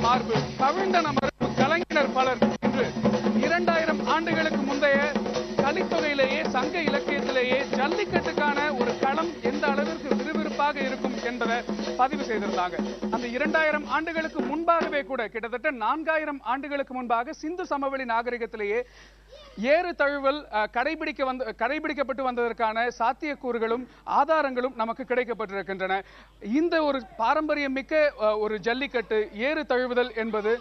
மார்பு, கவிழ்ந்த மரபு, கலைஞர் பலர் என்று 2000 ஆண்டுகளுக்கு முந்தைய கலித்தொகையிலேயே சங்க இலக்கியத்திலேயே ஜல்லிக்கட்டுக்கான ஒரு களம் எந்த அளவிற்கு விறுவிறுப்பாக இருக்கும் என்பதை பதிவு செய்திருந்தாங்க. அந்த 2000 ஆண்டுகளுக்கு முன்பாகவே கூட கிட்டத்தட்ட 4000 ஆண்டுகளுக்கு முன்பாக சிந்து சமவெளி நாகரிகத்திலேயே ஏறு தழுவல் கடைபிடிக்கப்பட்டு வந்ததற்கான சாத்தியக்கூறுகளும் ஆதாரங்களும் நமக்கு கிடைக்கப்பட்டிருக்கின்றன. இந்த ஒரு பாரம்பரியம் மிக்க ஒரு ஜல்லிக்கட்டு ஏறு தழுவுதல் என்பது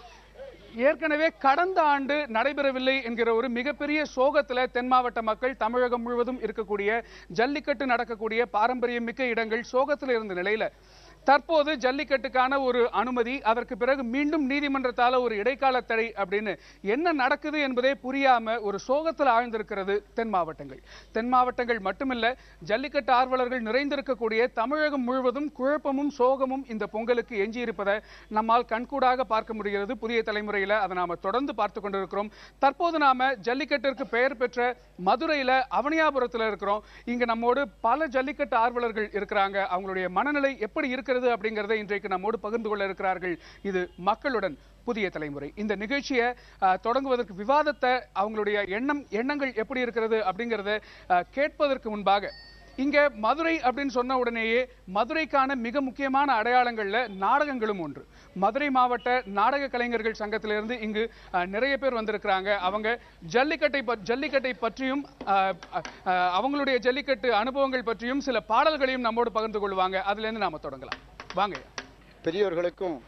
ஏற்கனவே கடந்த ஆண்டு நடைபெறவில்லை என்கிற ஒரு மிகப்பெரிய சோகத்துல தென் மாவட்ட மக்கள் தமிழகம் முழுவதும் இருக்கக்கூடிய ஜல்லிக்கட்டு நடக்கக்கூடிய பாரம்பரியம் மிக்க இடங்கள் சோகத்தில் இருந்த நிலையில தற்போது ஜல்லிக்கட்டுக்கான ஒரு அனுமதி, அதற்கு பிறகு மீண்டும் நீதிமன்றத்தால ஒரு இடைக்கால தடை அப்படின்னு என்ன நடக்குது என்பதே புரியாம ஒரு சோகத்தில் ஆழ்ந்திருக்கிறது தென் மாவட்டங்கள். தென் மாவட்டங்கள் மட்டுமில்ல, ஜல்லிக்கட்டு ஆர்வலர்கள் நிறைந்திருக்கக்கூடிய தமிழகம் முழுவதும் குழப்பமும் சோகமும் இந்த பொங்கலுக்கு எஞ்சியிருப்பதை நம்மால் கண்கூடாக பார்க்க முடிகிறது. புதிய தலைமுறையில அதை நாம தொடர்ந்து பார்த்து கொண்டிருக்கிறோம். தற்போது நாம ஜல்லிக்கட்டிற்கு பெயர் பெற்ற மதுரையில அவனியாபுரத்தில் இருக்கிறோம். இங்க நம்மோடு பல ஜல்லிக்கட்டு ஆர்வலர்கள் இருக்கிறாங்க. அவங்களுடைய மனநிலை எப்படி இருக்கு அப்படிங்கறதை இன்றைக்கு நம்மோடு பகிர்ந்து கொள்ள இருக்கிறார்கள். இது மக்களுடன் புதிய தலைமுறை. இந்த நிகழ்ச்சியை தொடங்குவதற்கு விவாதத்தை அவங்களுடைய எண்ணங்கள் எப்படி இருக்கிறது அப்படிங்கறத கேட்பதற்கு முன்பாக இங்க மதுரை அப்படின்னு சொன்ன உடனேயே மதுரைக்கான மிக முக்கியமான அடையாளங்கள்ல நாடகங்களும் ஒன்று. மதுரை மாவட்ட நாடக கலைஞர்கள் சங்கத்திலிருந்து இங்கு நிறைய பேர் வந்திருக்கிறாங்க. அவங்க ஜல்லிக்கட்டை பற்றியும் அவங்களுடைய ஜல்லிக்கட்டு அனுபவங்கள் பற்றியும் சில பாடல்களையும் நம்மோடு பகிர்ந்து கொள்வாங்க. அதுல இருந்து நாம தொடங்கலாம். வாங்க. பெரியோர்களுக்கும்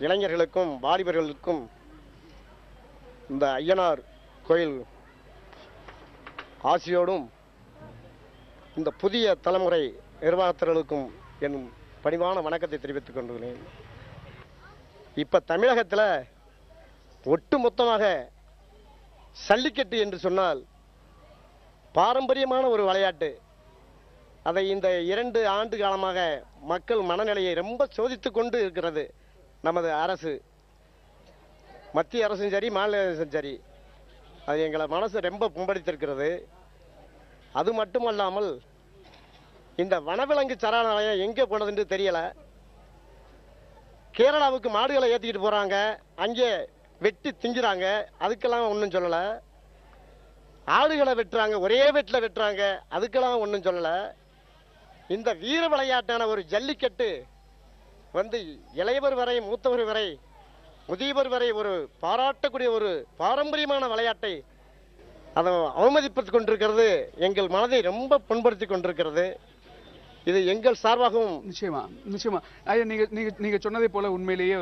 இளைஞர்களுக்கும் வாலிபர்களுக்கும் இந்த ஐயனார் கோயில் ஆசியோடும் இந்த புதிய தலைமுறை நிர்வாகத்தர்களுக்கும் என் பணிவான வணக்கத்தை தெரிவித்துக் கொண்டுள்ளேன். இப்ப தமிழகத்தில் ஒட்டுமொத்தமாக ஜல்லிக்கட்டு என்று சொன்னால் பாரம்பரியமான ஒரு விளையாட்டு. அதை இந்த 2 ஆண்டு காலமாக மக்கள் மனநிலையை ரொம்ப சோதித்து கொண்டு இருக்கிறது நமது அரசு. மத்திய அரசும் சரி, மாநில அரசும் சரி, அது எங்களை மனசு ரொம்ப புண்படுத்திருக்கிறது. அது மட்டுமல்லாமல் இந்த வனவிலங்கு சரணாலயம் எங்கே போனதுன்னு தெரியல. கேரளாவுக்கு மாடுகளை ஏற்றிக்கிட்டு போறாங்க, அங்கே வெட்டி திங்கிறாங்க, அதுக்கெல்லாம் ஒன்றும் சொல்லலை. ஆடுகளை வெட்டுறாங்க, ஒரே வெட்டில் வெட்டுறாங்க, அதுக்கெல்லாம் ஒன்றும் சொல்லலை. இந்த வீர விளையாட்டான ஒரு ஜல்லிக்கட்டு இளையவர் வரை மூத்தவர் வரை முதியவர் வரை ஒரு பாராட்டக்கூடிய ஒரு பாரம்பரியமான விளையாட்டை அதை அவமதிப்பது கொண்டிருக்கிறது எங்கள் மனதை ரொம்ப புண்படுத்தி கொண்டிருக்கிறது. இது எங்கள் சார்பாகவும் நிச்சயமா ஐயா, நீங்க சொன்னதை போல உண்மையிலேயே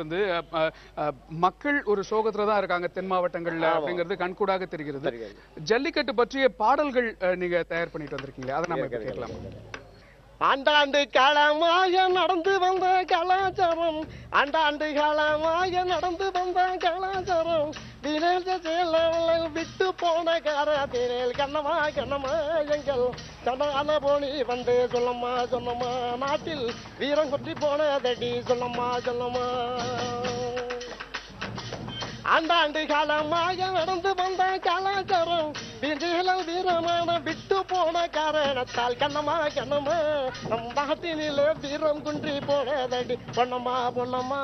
மக்கள் ஒரு சோகத்துல தான் இருக்காங்க தென் மாவட்டங்கள்ல அப்படிங்கிறது கண்கூடாக தெரிகிறது. ஜல்லிக்கட்டு பற்றிய பாடல்கள் நீங்க தயார் பண்ணிட்டு வந்திருக்கீங்க, அதை நம்ம கேட்கலாம். ஆண்டாண்டு காலமாக நடந்து வந்த கலாச்சாரம், ஆண்டாண்டு காலமாக நடந்து வந்த கலாச்சாரம், விட்டு போன காரத்தினேல் கண்ணமா கண்ணமா எங்கள் சடான போனி சொல்லம்மா சொல்லம்மா, நாட்டில் வீரம் கொட்டி போனதடி சொல்லம்மா சொல்லம்மா. ஆண்டாண்டு காலமாக நடந்து வந்த கலாச்சாரம், வீரமான விட்டு போன காரணத்தால் கண்ணமா கண்ணமா நம் நாட்டினிலே வீரம் குன்றி போனதடி பொன்னம்மா பொன்னம்மா.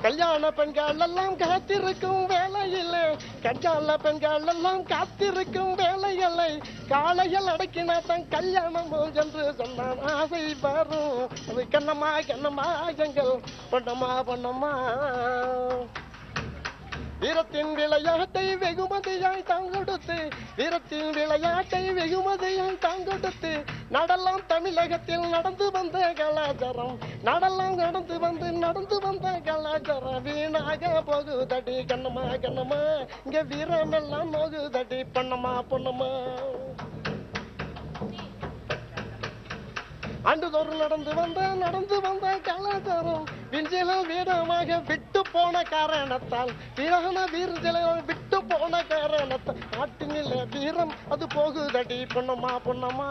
கல்யாண பெண்கள் எல்லாம் காத்திருக்கும் வேலையில்லை, கல்யாண பெண்கள் எல்லாம் காத்திருக்கும் வேலையில்லை, காலையில் அடக்கினா தன் கல்யாணம் என்று சொன்னான் ஆசை வரும். அது கண்ணம்மா கண்ணம்மா எங்கள் பொன்னம்மா பொன்னம்மா. வீரத்தின் விளையாட்டை வெகுமதியாய் தாங்கொடுத்து, வீரத்தின் விளையாட்டை வெகுமதியாய் தாங்கொடுத்து, நடலாம் தமிழகத்தில் நடந்து வந்த கலாச்சாரம், நடலாம் நடந்து வந்த கலாச்சாரம் வீணாக போகுதடி கண்ணம்மா கண்ணம்மா, இங்க வீரம் எல்லாம் போகுதடி பொன்னம்மா பொன்னம்மா. ஆண்டுதோறும் நடந்து வந்த கலாச்சாரம் விஞ்சில வீரமாக விட்டு போன காரணத்தால், வீரான வீரஜல விட்டு போன காரணத்தால் நாட்டினில் வீரம் அது போகுதடி பொன்னம்மா பொன்னம்மா.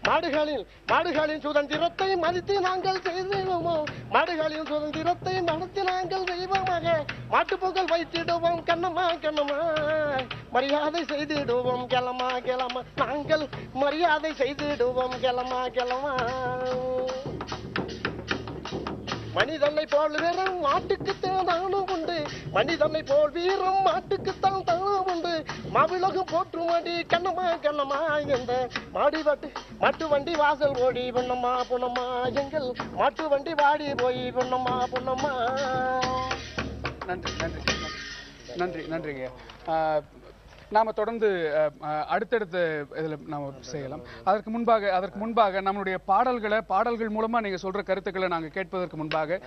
மாடுகளின் சுதந்திரத்தை மதித்து நாங்கள் செய்வோமோ, மாடுகளின் சுதந்திரத்தை மதித்து நாங்கள் செய்வோமாக மாட்டுப்பொங்கல் வைத்திடுவோம் கண்ணம்மா கண்ணம்மா. மரியாதை செய்திடுவோம் கிளமா கிளமா, நாங்கள் மரியாதை செய்திடுவோம் கிளமா கிளமா. மனிதனை போல் வீரம் மாட்டுக்குத்தான் தானம் உண்டு, மனிதனை போல் வீரம் மாட்டுக்குத்தான் தானம் உண்டு. மாவிலகம் போற்றும் அடி கண்ணம்மா கண்ணம்மா, எந்த மாட்டு வண்டி வாசல் ஓடி பொன்னம்மா பொன்னம்மா, எங்கள் மாட்டு வண்டி வாடி போய் பொன்னம்மா பொன்னம்மா. நன்றி நன்றி நன்றி நன்றிங்க. நாம தொடர்ந்து அடுத்தடுத்த இதில் நாம் செய்யலாம். அதற்கு முன்பாக நம்மளுடைய பாடல்கள் மூலமா நீங்க சொல்ற கருத்துக்களை நாங்க கேட்பதற்கு முன்பாக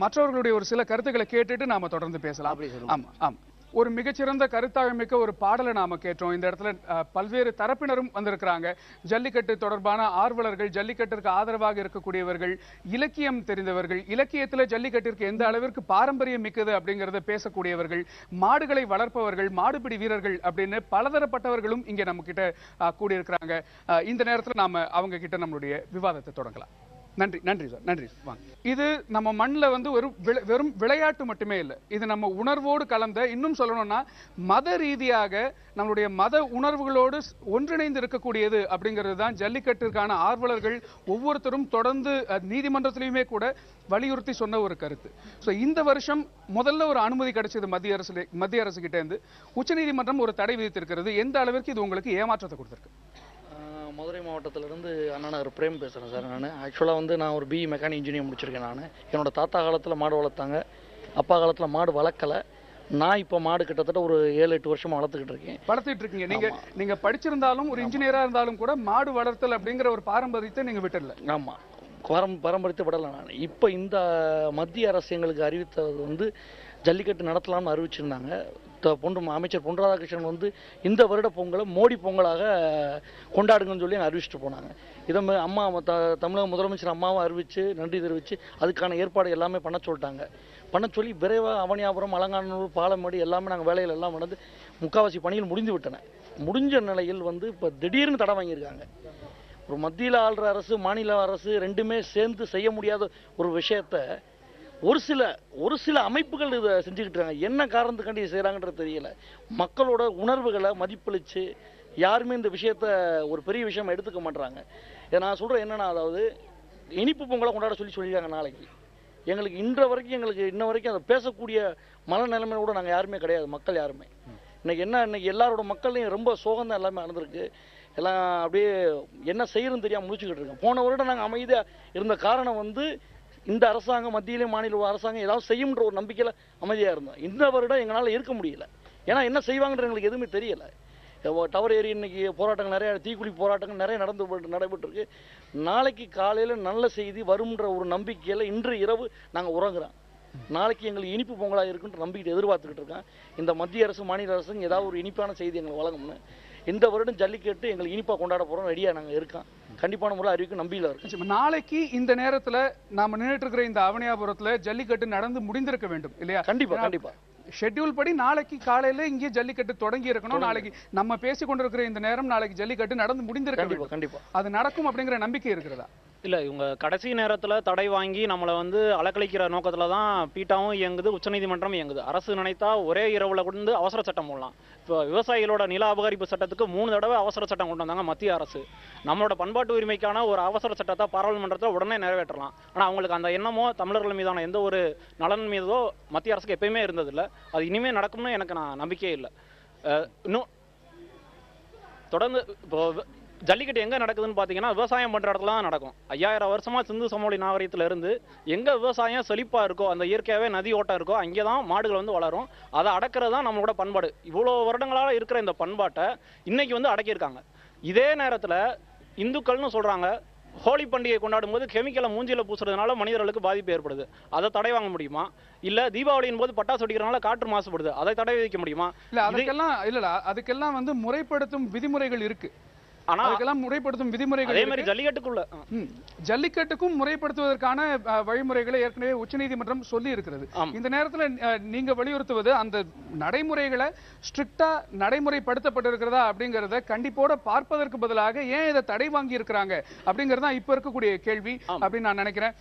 மற்றவர்களுடைய ஒரு சில கருத்துக்களை கேட்டுட்டு நாம தொடர்ந்து பேசலாம். ஆமா ஆமா, ஒரு மிகச்சிறந்த கருத்தாழமிக்க ஒரு பாடலை நாம கேட்டோம். இந்த இடத்துல பல்வேறு தரப்பினரும் வந்திருக்கிறாங்க. ஜல்லிக்கட்டு தொடர்பான ஆர்வலர்கள், ஜல்லிக்கட்டிற்கு ஆதரவாக இருக்கக்கூடியவர்கள், இலக்கியம் தெரிந்தவர்கள், இலக்கியத்துல ஜல்லிக்கட்டிற்கு எந்த அளவிற்கு பாரம்பரியம் மிக்கது அப்படிங்கறத பேசக்கூடியவர்கள், மாடுகளை வளர்ப்பவர்கள், மாடுபிடி வீரர்கள் அப்படின்னு பலதரப்பட்டவர்களும் இங்க நம்ம கிட்ட கூடியிருக்கிறாங்க. இந்த நேரத்துல நாம அவங்க கிட்ட நம்மளுடைய விவாதத்தை தொடங்கலாம். நன்றி நன்றி சார், நன்றி. வாங்க. இது நம்ம மண்ணில் வந்து ஒரு வெறும் விளையாட்டு மட்டுமே இல்லை, இது நம்ம உணர்வோடு கலந்த, இன்னும் சொல்லணும்னா மத ரீதியாக நம்மளுடைய மத உணர்வுகளோடு ஒன்றிணைந்து இருக்கக்கூடியது அப்படிங்கிறது தான் ஜல்லிக்கட்டிற்கான ஆர்வலர்கள் ஒவ்வொருத்தரும் தொடர்ந்து நீதிமன்றத்திலையுமே கூட வலியுறுத்தி சொன்ன ஒரு கருத்து. ஸோ இந்த வருஷம் முதல்ல ஒரு அனுமதி கிடைச்சது மத்திய அரசு கிட்ட இருந்து. உச்சநீதிமன்றம் ஒரு தடை விதித்திருக்கிறது. எந்த அளவிற்கு இது உங்களுக்கு ஏமாற்றத்தை கொடுத்திருக்கு? மதுரை மாவட்டத்திலிருந்து அண்ணா பிரேம் பேசுகிறேன் சார். நான் ஆக்சுவலாக நான் ஒரு பிஇ மெக்கானிக் இன்ஜினியர் முடிச்சிருக்கேன். நான் என்னோட தாத்தா காலத்தில் மாடு வளர்த்தாங்க, அப்பா காலத்தில் மாடு வளர்க்கலை. நான் இப்போ மாடு கிட்டத்தட்ட ஒரு 7-8 வருஷமா வளர்த்துக்கிட்டு இருக்கீங்க. நீங்க படிச்சிருந்தாலும் ஒரு இன்ஜினியரா இருந்தாலும் கூட மாடு வளர்த்தல் அப்படிங்கிற ஒரு பாரம்பரியத்தை நீங்க விட்டுடல. ஆமாம், பாரம்பரியத்தை விடலை. நான் இப்போ இந்த மத்திய அரசு எங்களுக்கு அறிவித்தது ஜல்லிக்கட்டு நடத்தலாம்னு அறிவிச்சிருந்தாங்க. அமைச்சர் பொன் ராதாகிருஷ்ணன் இந்த வருட பொங்கலை மோடி பொங்கலாக கொண்டாடுங்கன்னு சொல்லி அறிவிச்சுட்டு போனாங்க. இதை அம்மா தமிழக முதலமைச்சர் அம்மாவும் அறிவித்து நன்றி தெரிவித்து அதுக்கான ஏற்பாடு எல்லாமே பண்ண சொல்லிட்டாங்க. பண்ண சொல்லி விரைவாக அவனியாபுரம், அலங்காநல்லூர், பாலமேடு எல்லாமே நாங்கள் வேலைகள் எல்லாம் நடந்து முக்கால்வாசி பணிகள் முடிந்து விட்டன. முடிஞ்ச நிலையில் இப்போ திடீர்னு தடை வாங்கியிருக்காங்க. ஒரு மத்தியில் ஆள்ற அரசு, மாநில அரசு ரெண்டுமே சேர்ந்து செய்ய முடியாத ஒரு விஷயத்தை ஒரு சில அமைப்புகள் இதை செஞ்சுக்கிட்டு இருக்காங்க. என்ன காரணத்துக்காண்டி செய்கிறாங்கன்றது தெரியல. மக்களோட உணர்வுகளை மதிப்பளித்து யாருமே இந்த விஷயத்த ஒரு பெரிய விஷயமா எடுத்துக்க மாட்டுறாங்க. நான் சொல்கிறேன் என்னன்னா, அதாவது இனிப்பு பொங்கலை கொண்டாட சொல்லியிருக்காங்க நாளைக்கு. எங்களுக்கு இன்ன வரைக்கும் அதை பேசக்கூடிய மனநிலைமையோட கூட நாங்கள் யாருமே கிடையாது, மக்கள் யாருமே. இன்னைக்கு எல்லாரோட மக்களையும் ரொம்ப சோகம் தான் எல்லாமே நடந்திருக்கு. எல்லாம் அப்படியே என்ன செய்யறதுன்னு தெரியாமல் முடிச்சுக்கிட்டு இருக்கோம். போன வருடம் நாங்கள் அமைதியாக இருந்த காரணம் இந்த அரசாங்கம், மத்தியிலே மாநில அரசாங்கம் ஏதாவது செய்யும்ன்ற ஒரு நம்பிக்கையில் அமைதியாக இருந்தோம். இந்த வருடம் எங்களால் இருக்க முடியல. ஏன்னா என்ன செய்வாங்கன்ற எங்களுக்கு எதுவுமே தெரியலை. டவர் ஏறி இன்னைக்கு போராட்டங்கள் நிறைய, தீக்குழி போராட்டங்கள் நிறைய நடைபெற்றிருக்கு. நாளைக்கு காலையில் நல்ல செய்தி வரும்ன்ற ஒரு நம்பிக்கையில் இன்று இரவு நாங்கள் உறங்குறோம். நாளைக்கு எங்களுக்கு இனிப்பு பொங்கலாக இருக்குன்ற நம்பிக்கை எதிர்பார்த்துக்கிட்டு இருக்கேன். இந்த மத்திய அரசு, மாநில அரசு ஏதாவது ஒரு இனிப்பான செய்தி எங்களுக்கு வழங்கும்னு. இந்த வருடம் ஜல்லிக்கட்டு எங்களுக்கு இனிப்பாக கொண்டாட போகிறோம், ரெடியாக நாங்கள் இருக்கோம். கண்டிப்பான முறை அறிவிக்கும் நம்பிக்கையில் இருக்கு. நாளைக்கு இந்த நேரத்தில் நாம நின்றுட்டு இருக்கிற இந்த அவனியாபுரத்தில் ஜல்லிக்கட்டு நடந்து முடிந்திருக்க வேண்டும் இல்லையா? கண்டிப்பா ஷெட்யூல் படி நாளைக்கு காலையில இங்கே ஜல்லிக்கட்டு தொடங்கி இருக்கணும். நாளைக்கு நம்ம பேசிக் கொண்டிருக்கிற இந்த நேரம் நாளைக்கு ஜல்லிக்கட்டு நடந்து முடிந்திருக்க வேண்டும். கண்டிப்பா அது நடக்கும் அப்படிங்கிற நம்பிக்கை இருக்கிறதா? இல்லை, இவங்க கடைசி நேரத்தில் தடை வாங்கி நம்மளை அலக்கழிக்கிற நோக்கத்தில் தான் பீட்டாவும் இயங்குது, உச்சநீதிமன்றம் இயங்குது. அரசு நினைத்தா ஒரே இரவில் கொண்டு அவசர சட்டம் போடலாம். இப்போ விவசாயிகளோட நில அபகரிப்பு சட்டத்துக்கு 3 தடவை அவசர சட்டம் கொண்டு வந்தாங்க மத்திய அரசு. நம்மளோட பண்பாட்டு உரிமைக்கான ஒரு அவசர சட்டத்தை பாராளுமன்றத்தில் உடனே நிறைவேற்றலாம். ஆனால் அவங்களுக்கு அந்த எண்ணமோ தமிழர்கள் மீதான எந்த ஒரு நலன் மீதோ மத்திய அரசுக்கு எப்பயுமே இருந்ததில்லை. அது இனிமேல் நடக்கும்னு எனக்கு நம்பிக்கையே இல்லை. இன்னும் தொடர்ந்து இப்போ ஜல்லிக்கட்டு எங்கே நடக்குதுன்னு பார்த்தீங்கன்னா விவசாயம் பண்ணுற இடத்துல தான் நடக்கும். 5000 வருஷமாக சிந்து சமவெளி நாகரிகத்தில் இருந்து எங்கே விவசாயம் செழிப்பாக இருக்கோ, அந்த இயற்கையாகவே நதி ஓட்டம் இருக்கோ, அங்கே தான் மாடுகள் வளரும். அதை அடக்கிறது தான் நம்மளோட பண்பாடு. இவ்வளோ வருடங்களாக இருக்கிற இந்த பண்பாட்டை இன்னைக்கு அடக்கியிருக்காங்க. இதே நேரத்தில் இந்துக்கள்னு சொல்கிறாங்க, ஹோலி பண்டிகை கொண்டாடும் போது கெமிக்கலை மூஞ்சியில் பூசுறதுனால மனிதர்களுக்கு பாதிப்பு ஏற்படுது. அதை தடை வாங்க முடியுமா? இல்ல தீபாவளியின் போது பட்டாசு வெடிக்கிறதுனால காற்று மாசுபடுது, அதை தடை விதிக்க முடியுமா? அதுக்கெல்லாம் முறைப்படுத்தும் விதிமுறைகள் இருக்கு. அதுக்கெல்லாம் முறைப்படுத்தும் விதிமுறைகள் அதே மாதிரி ஜல்லிக்கட்டுக்கும் முறைப்படுத்துவதற்கான வழிமுறைகளை ஏற்கனவே உச்சநீதிமன்றம் சொல்லி இருக்கிறது. இந்த நேரத்தில் நீங்க வலியுறுத்துவது அந்த நடைமுறைகளை ஸ்ட்ரிக்டா நடைமுறைப்படுத்தப்பட்டிருக்கிறதா அப்படிங்கறத கண்டிப்போட பார்ப்பதற்கு பதிலாக ஏன் இதை தடை வாங்கி இருக்கிறாங்க அப்படிங்கறதா இப்ப இருக்கக்கூடிய கேள்வி அப்படின்னு நான் நினைக்கிறேன்.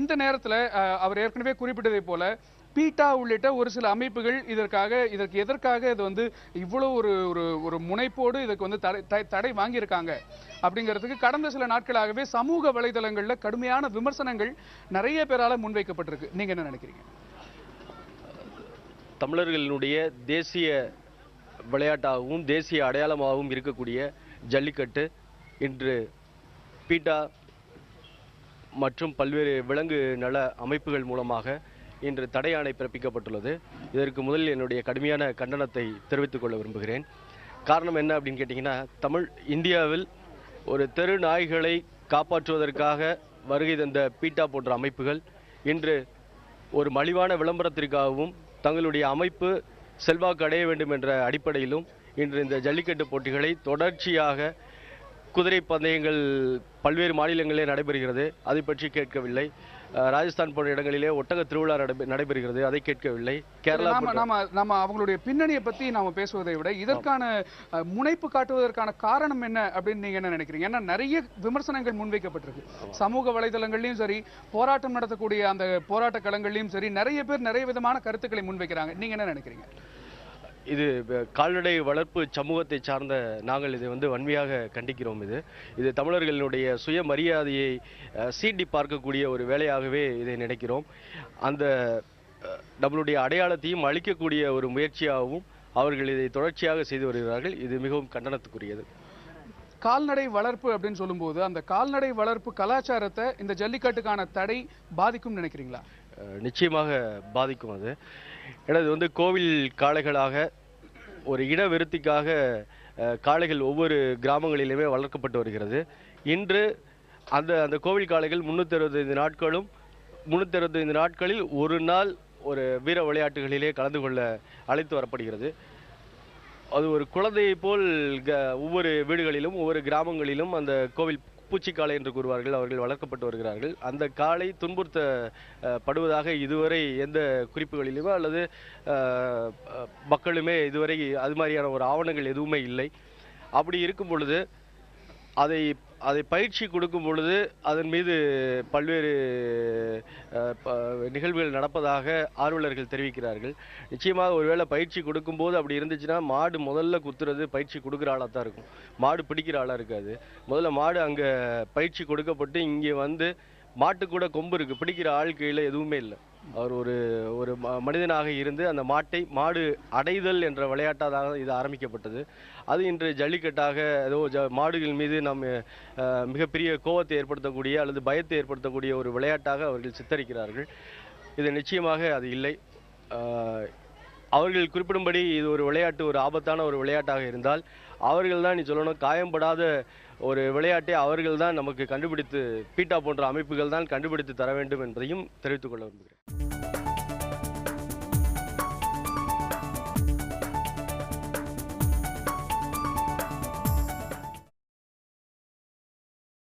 இந்த நேரத்தில் அவர் ஏற்கனவே குறிப்பிட்டதை போல பீட்டா உள்ளிட்ட ஒரு சில அமைப்புகள் இதற்கு எதற்காக இது வந்து இவ்வளவு ஒரு ஒரு ஒரு முனைப்போடு இதுக்கு வந்து தடை வாங்கியிருக்காங்க அப்படிங்கிறதுக்கு கடந்த சில நாட்களாகவே சமூக வலைதளங்கள்ல கடுமையான விமர்சனங்கள் நிறைய பேரால முன்வைக்கப்பட்டிருக்கு. நீங்க என்ன நினைக்கிறீங்க? தமிழர்களுடைய தேசிய விளையாட்டாகவும் தேசிய அடையாளமாகவும் இருக்கக்கூடிய ஜல்லிக்கட்டு இன்று பீட்டா மற்றும் பல்வேறு விலங்கு நல அமைப்புகள் மூலமாக இன்று தடை ஆணை பிறப்பிக்கப்பட்டுள்ளது. இதற்கு முதலில் என்னுடைய கடுமையான கண்டனத்தை தெரிவித்துக் கொள்ள விரும்புகிறேன். காரணம் என்ன அப்படின்னு கேட்டிங்கன்னா, இந்தியாவில் ஒரு தெரு நாய்களை காப்பாற்றுவதற்காக வருகை தந்த பீட்டா போன்ற அமைப்புகள் இன்று ஒரு மலிவான விளம்பரத்திற்காகவும் தங்களுடைய அமைப்பு செல்வாக்கு அடைய வேண்டும் என்ற அடிப்படையிலும் இன்று இந்த ஜல்லிக்கட்டு போட்டிகளை தொடர்ச்சியாக குதிரை பந்தயங்கள் பல்வேறு மாநிலங்களிலே நடைபெறுகிறது, அதை பற்றி கேட்கவில்லை. ராஜஸ்தான் போன்ற இடங்களிலே ஒட்டக திருவிழா நடைபெறுகிறது, அதை கேட்கவில்லை. கேரளா நம்ம அவங்களுடைய பின்னணியை பத்தி நாம பேசுவதை விட இதற்கான முனைப்பு காட்டுவதற்கான காரணம் என்ன அப்படின்னு நீங்க என்ன நினைக்கிறீங்க? ஏன்னா நிறைய விமர்சனங்கள் முன்வைக்கப்பட்டிருக்கு. சமூக வலைதளங்கள்லயும் சரி, போராட்டம் நடத்தக்கூடிய அந்த போராட்ட களங்கள்லயும் சரி, நிறைய பேர் நிறைய விதமான கருத்துக்களை முன்வைக்கிறாங்க. நீங்க என்ன நினைக்கிறீங்க? இது கால்நடை வளர்ப்பு சமூகத்தை சார்ந்த நாங்கள் இதை வந்து வன்மையாக கண்டிக்கிறோம். இது தமிழர்களுடைய சுயமரியாதையை சீண்டி பார்க்கக்கூடிய ஒரு வேலையாகவே இதை நினைக்கிறோம். அந்த நம்மளுடைய அடையாளத்தையும் அளிக்கக்கூடிய ஒரு முயற்சியாகவும் அவர்கள் இதை தொடர்ச்சியாக செய்து வருகிறார்கள். இது மிகவும் கண்டனத்துக்குரியது. கால்நடை வளர்ப்பு அப்படின்னு சொல்லும்போது அந்த கால்நடை வளர்ப்பு கலாச்சாரத்தை இந்த ஜல்லிக்கட்டுக்கான தடை பாதிக்கும் நினைக்கிறீங்களா? நிச்சயமாக பாதிக்கும். அது ஏன்னா இது வந்து கோவில் காளைகளாக ஒரு இன விருத்திக்காக காளைகள் ஒவ்வொரு கிராமங்களிலுமே வளர்க்கப்பட்டு வருகிறது. இன்று அந்த கோவில் காளைகள் 365 நாட்களில் ஒரு நாள் ஒரு வீர விளையாட்டுகளிலே கலந்து கொள்ள அழைத்து வரப்படுகிறது. அது ஒரு குழந்தையை போல் ஒவ்வொரு வீடுகளிலும் ஒவ்வொரு கிராமங்களிலும் அந்த கோவில் பூச்சிக்காளை என்று கூறுவார்கள், அவர்கள் வளர்க்கப்பட்டு வருகிறார்கள். அந்த காளை துன்புறுத்தப்படுவதாக இதுவரை எந்த குறிப்புகளிலுமே அல்லது மக்களுமே இதுவரை அது மாதிரியான ஒரு ஆவணங்கள் எதுவுமே இல்லை. அப்படி இருக்கும் பொழுது அதை பயிற்சி கொடுக்கும் பொழுது அதன் மீது பல்வேறு நிகழ்வுகள் நடப்பதாக ஆர்வலர்கள் தெரிவிக்கிறார்கள். நிச்சயமாக ஒருவேளை பயிற்சி கொடுக்கும்போது அப்படி இருந்துச்சுன்னா மாடு முதல்ல குத்துறது பயிற்சி கொடுக்குற ஆளாக தான் இருக்கும், மாடு பிடிக்கிற ஆளாக இருக்காது. முதல்ல மாடு அங்கே பயிற்சி கொடுக்கப்பட்டு இங்கே வந்து மாட்டு கூட கொம்பு இருக்குது, பிடிக்கிற ஆள் கீழே எதுவுமே இல்லை. அவர் ஒரு மனிதனாக இருந்து அந்த மாடு அடைதல் என்ற விளையாட்டாக இது ஆரம்பிக்கப்பட்டது. அது இன்று ஜல்லிக்கட்டாக ஏதோ மாடுகள் மீது மிகப்பெரிய கோபத்தை ஏற்படுத்தக்கூடிய அல்லது பயத்தை ஏற்படுத்தக்கூடிய ஒரு விளையாட்டாக அவர்கள் சித்தரிக்கிறார்கள். இது நிச்சயமாக அது இல்லை. அவர்கள் குறிப்பிடும்படி இது ஒரு விளையாட்டு, ஒரு ஆபத்தான ஒரு விளையாட்டாக இருந்தால் அவர்கள் தான் நீ சொல்லணும், காயம்படாத ஒரு விளையாட்டை அவர்கள் தான் நமக்கு கண்டுபிடித்து, பீட்டா போன்ற அமைப்புகள் தான் கண்டுபிடித்து தர வேண்டும் என்பதையும் தெரிவித்துக் கொள்ள விரும்புகிறேன்.